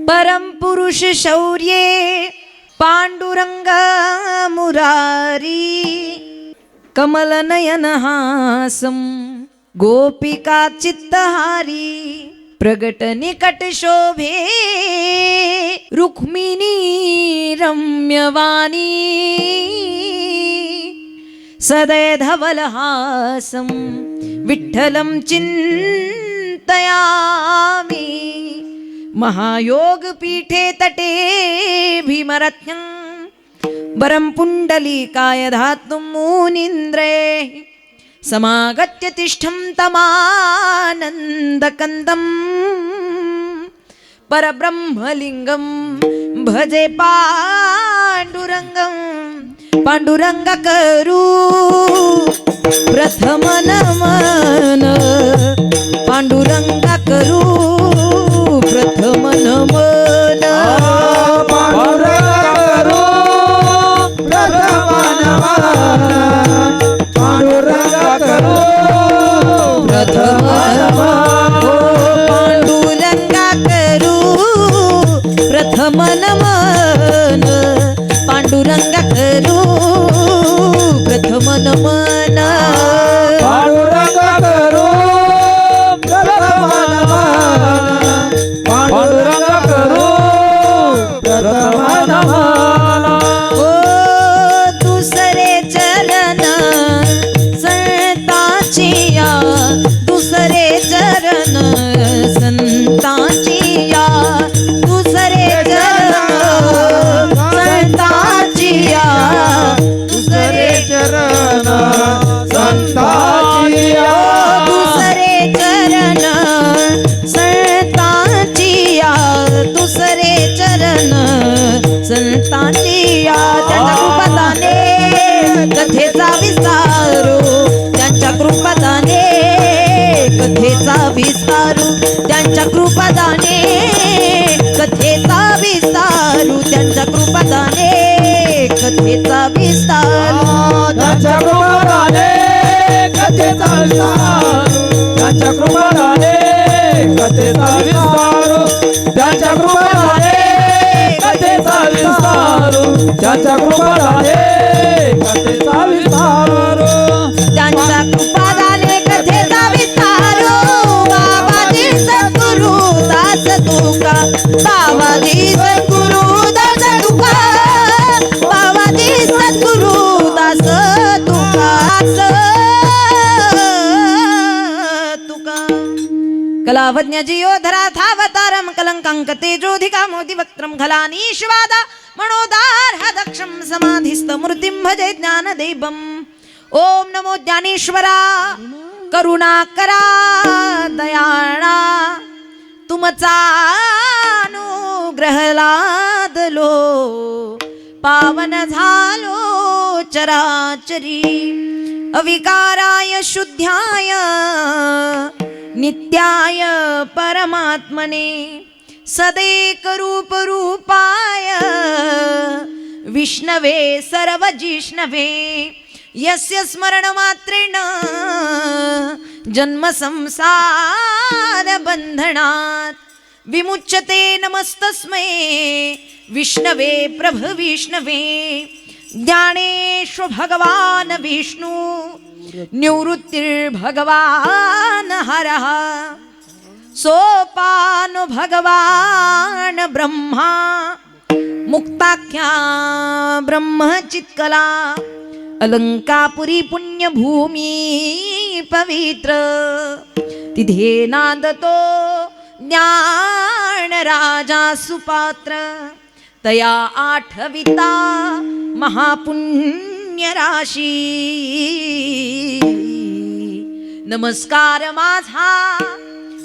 परम पुरुष शौर्ये पांडुरंग मुरारी कमलनयन हासम गोपिका चित्तहारी प्रगट निकट शोभे रुक्मिणी रम्यवाणी सदय धवलहासं विठ्ठलं चिन्तयामि महायोग पीठे तटे भीमरत्नं वरं पुण्डलीकाय धातुं मुनीन्द्रे समागत्य तिष्ठं तमानन्दकन्दं परब्रह्मलिङ्गं भजे पाण्डुरङ्गं पांडुरंग करू प्रथम नमन पांडुरंग करू प्रथम नमन पांडुरंग करू प्रथम नमन पांडुरंग करू प्रथम नमन पांडुरंग करू प्रथम नमन पांडुरंग करू प्रथम नमन पांडुरंग करू प्रथम नमन पांडुरंग करू प्रथम नमन ओ दुसरे चरण संतांची या दुसरे चरण संतांची या दुसरे चरण संतांची या दुसरे चरण संतांची दुसरे चरण संतांची या दुसरे चरण संतांची या त्यांच्या कृपादाने कथेचा विस्तारू त्यांच्या कृपादाने कथेचा विस्तारू त्यांच्या कृपादाने कथेचा विस्तारू त्यांच्या कृपादाने कथेचा विस्तारू त्यांच्या कृपादाने कथेचा विस्तारू त्यांच्या कृपादाने कथेचा विस्तारू त्यांच्या कृपादाने कथेचा विस्तारू त्यांच्या कृपादाने कथेचा विस्तारू त्यांच्या कृपादाने कथेचा विस्तारू बाबाजी सद्गुरु दास तुका बाबाजी सद्गुरु दास तुका बाबाजी सद्गुरु दास तुका कलावज्ञ जियोधरा थावतारम कलंकांक तेजोधिका मोदी वक्त्रम खलानीश्वादा मनोदार दक्षम समाधिस्थ मूर्तिं भजे ज्ञानदेवम ओम नमो ज्ञानेश्वरा करुणाकरा दयाळा तुमचा अनुग्रह लादलो पावन झालो चराचरी अविकाराय शुद्ध्याय नित्याय परमात्मने सदैक रूप रूपाय विष्णवे सर्वजिष्णवे यस्य स्मरण मात्रेण जन्म संसार बंधनात् विमुच्यते नमस्तस्मै विष्णवे प्रभ विष्णवे ज्ञानेश्वर भगवान विष्णु निवृत्तिर्भगवान हरः सोपान भगवान ब्रह्मा मुक्ताख्या ब्रह्मचित्कला अलंकापुरी पुण्यभूमी पवित्र तिथे नांदतो ज्ञान राजा सुपात्र तया आठविता महापुण्य राशी नमस्कार माझा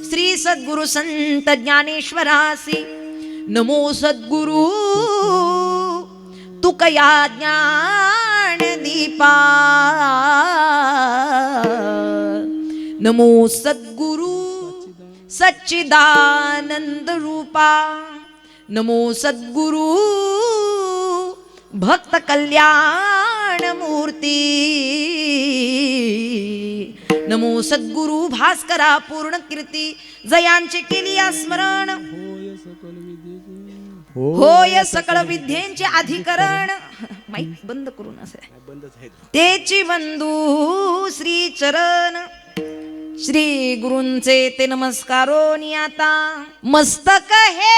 श्री सद्गुरु संत ज्ञानेश्वरासी नमो सद्गुरु तुकया ज्ञान दीपा नमो सद्गुरु सच्चिदानंद रूपा नमो सद्गुरु भक्त कल्याण मूर्ती नमो सद्गुरु भास्करा पूर्ण कीर्ती जयांचे केली स्मरण होय सकळ विद्येचे अधिकरण. माईक बंद करून असे तेची बंधू श्री चरण. श्री गुरूंचे ते नमस्कारोनी आता मस्तक हे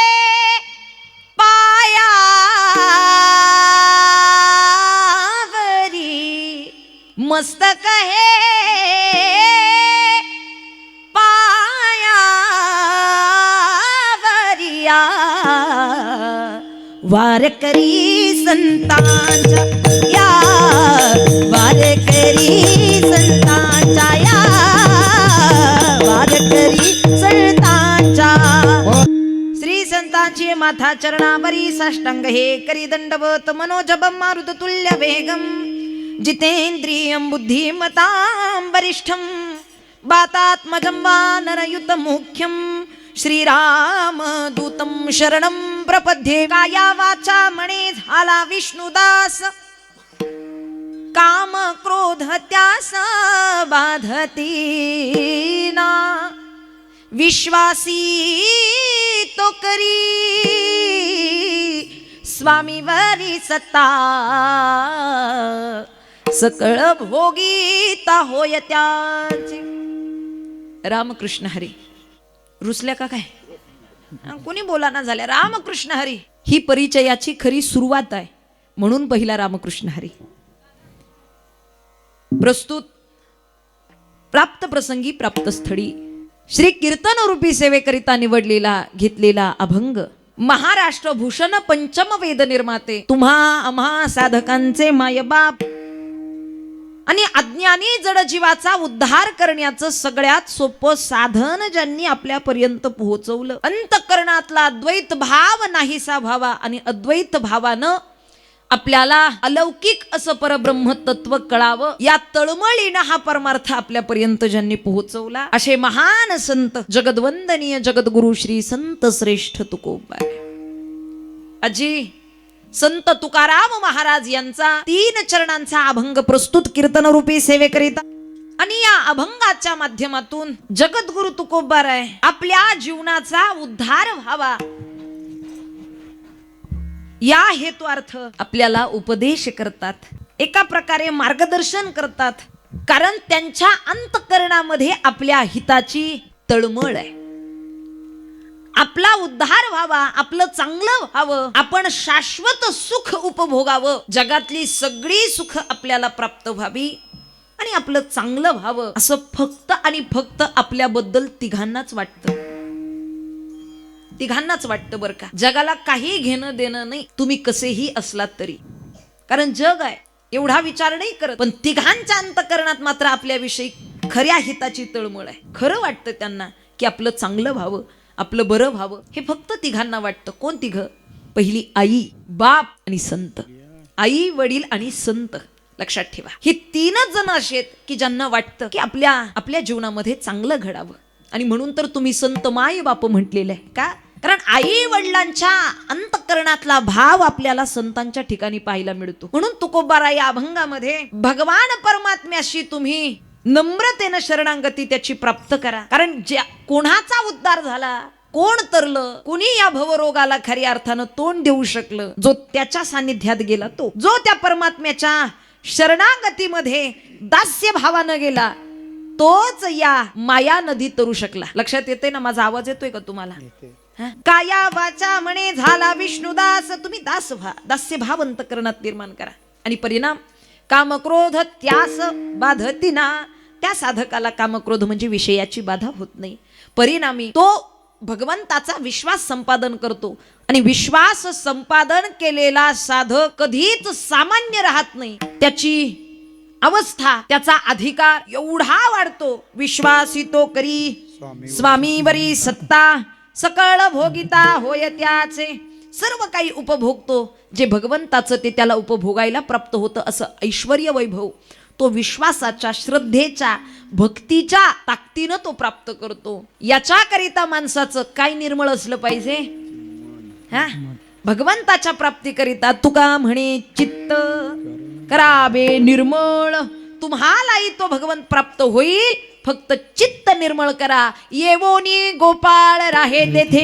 पायावरी. मस्तक हे पायावरिया वारकरी संतांच्या या. वारकरी संतांच्या या. वारकरी संतांच्या. श्री संतांची माथा चरणावरी साष्टांग हे करी दंडवत मनोजपम मारुत तुल्य वेगम. जितेंद्रियं बुद्धिमतां वरिष्ठं वातात्मजं वानरयुत मुख्यं. श्रीरामदूतं शरणं प्रपद्ये. काया वाचा मणे झाला विष्णुदास. काम क्रोध त्यास बाधती ना. विश्वासी तो करी स्वामीवरी सत्ता. सकळ भोगीता होय त्याचे. रामकृष्ण हरी. रुसल्या का काय? कोणी बोलाना झाल्या. रामकृष्ण हरी ही परिचयाची खरी सुरुवात आहे, म्हणून पहिला रामकृष्ण हरी. प्रस्तुत प्राप्त प्रसंगी प्राप्त स्थळी श्री कीर्तन रूपी सेवेकरिता निवडलेला घेतलेला अभंग. महाराष्ट्र भूषण पंचम वेद निर्माते. तुम्हा आम्हा साधकांचे मायबाप आणि अज्ञानी जड जीवाचा उद्धार करण्याचं सगळ्यात सोपं साधन ज्यांनी आपल्यापर्यंत पोहोचवलं. अंतःकरणातला अद्वैत भाव नाहीसा व्हावा आणि अद्वैत भावानं आपल्याला अलौकिक असं परब्रह्म तत्व कळावं, या तळमळीनं हा परमार्थ आपल्यापर्यंत ज्यांनी पोहोचवला असे महान संत जगद्वंदनीय जगद्गुरु श्री संत श्रेष्ठ तुकोबा अजी संत तुकाराम महाराज यांचा 3 चरणांचा अभंग प्रस्तुत कीर्तन रूपी सेवेकरिता. आणि या अभंगाच्या माध्यमातून जगद्गुरु तुकोबाराय आपल्या जीवनाचा उद्धार व्हावा या हेतुअर्थ आपल्याला उपदेश करतात, एका प्रकारे मार्गदर्शन करतात. कारण त्यांच्या अंतःकरणामध्ये आपल्या हिताची तळमळ आहे. आपला उद्धार व्हावा, आपलं चांगलं व्हावं, आपण शाश्वत सुख उपभोगावं, जगातली सगळी सुख आपल्याला प्राप्त व्हावी आणि आपलं चांगलं व्हावं असं फक्त आणि फक्त आपल्याबद्दल तिघांनाच वाटतं. तिघांनाच वाटतं बरं का. जगाला काही घेणं देणं नाही तुम्ही कसेही असलात तरी, कारण जग आहे एवढा विचार नाही करत. पण तिघांच्या अंतःकरणात मात्र आपल्याविषयी खऱ्या हिताची तळमळ आहे. खरं वाटतं त्यांना की आपलं चांगलं व्हावं, आपलं बरं व्हावं. हे फक्त तिघांना वाटतं. कोण तिघ? पहिली आई, बाप आणि संत. आई, वडील आणि संत. लक्षात ठेवा, ही 3च जण असे आहेत की ज्यांना वाटतं की आपल्या जीवनामध्ये चांगलं घडावं. आणि म्हणून तर तुम्ही संत माय बाप म्हटलेलं आहे का? कारण आई वडिलांच्या अंतःकरणातला भाव आपल्याला संतांच्या ठिकाणी पाहायला मिळतो. म्हणून तुकोबाराय या अभंगामध्ये भगवान परमात्म्याशी तुम्ही नम्रतेनं शरणांगती त्याची प्राप्त करा. कारण ज्या कोणाचा उद्धार झाला, कोण तरलं, कुणी या भवरोगाला खऱ्या अर्थानं तोंड देऊ शकलं, जो त्याच्या सानिध्यात गेला, तो जो त्या परमात्म्याच्या शरणागतीमध्ये दास्य भावानं गेला, तोच या माया नदी तरू शकला. लक्षात येते ना? माझा आवाज येतोय का तुम्हाला? काया वाचा म्हणे झाला विष्णुदास. तुम्ही दास व्हा, दास्य भाव अंतःकरणात निर्माण करा. आणि परिणाम कामक्रोध त्यास बाधतीना. त्या साधकाला कामक्रोध म्हणजे विषयाची बाधा होत नाही. परिणामी तो भगवंताचा विश्वास संपादन करतो. आणि विश्वास संपादन केलेला साधक कधीच सामान्य राहत नाही. त्याची अवस्था, त्याचा अधिकार एवढा वाढतो. विश्वासी तो करी स्वामीवरी सत्ता. सकळ भोगिता होय त्याचे. सर्व काही उपभोगतो जे भगवंताचं ते त्याला उपभोगायला प्राप्त होतं. असं ऐश्वर्य वैभव तो विश्वासाच्या, श्रद्धेच्या, भक्तीच्या ताकदीनं तो प्राप्त करतो. याच्याकरिता माणसाचं काय निर्मळ असलं पाहिजे? भगवंताच्या प्राप्तीकरिता तुका म्हणे चित्त करावे निर्मळ. तुम्हालाही तो भगवंत प्राप्त होईल, फक्त चित्त निर्मळ करा. येवोनी गोपाळ राहे तेथे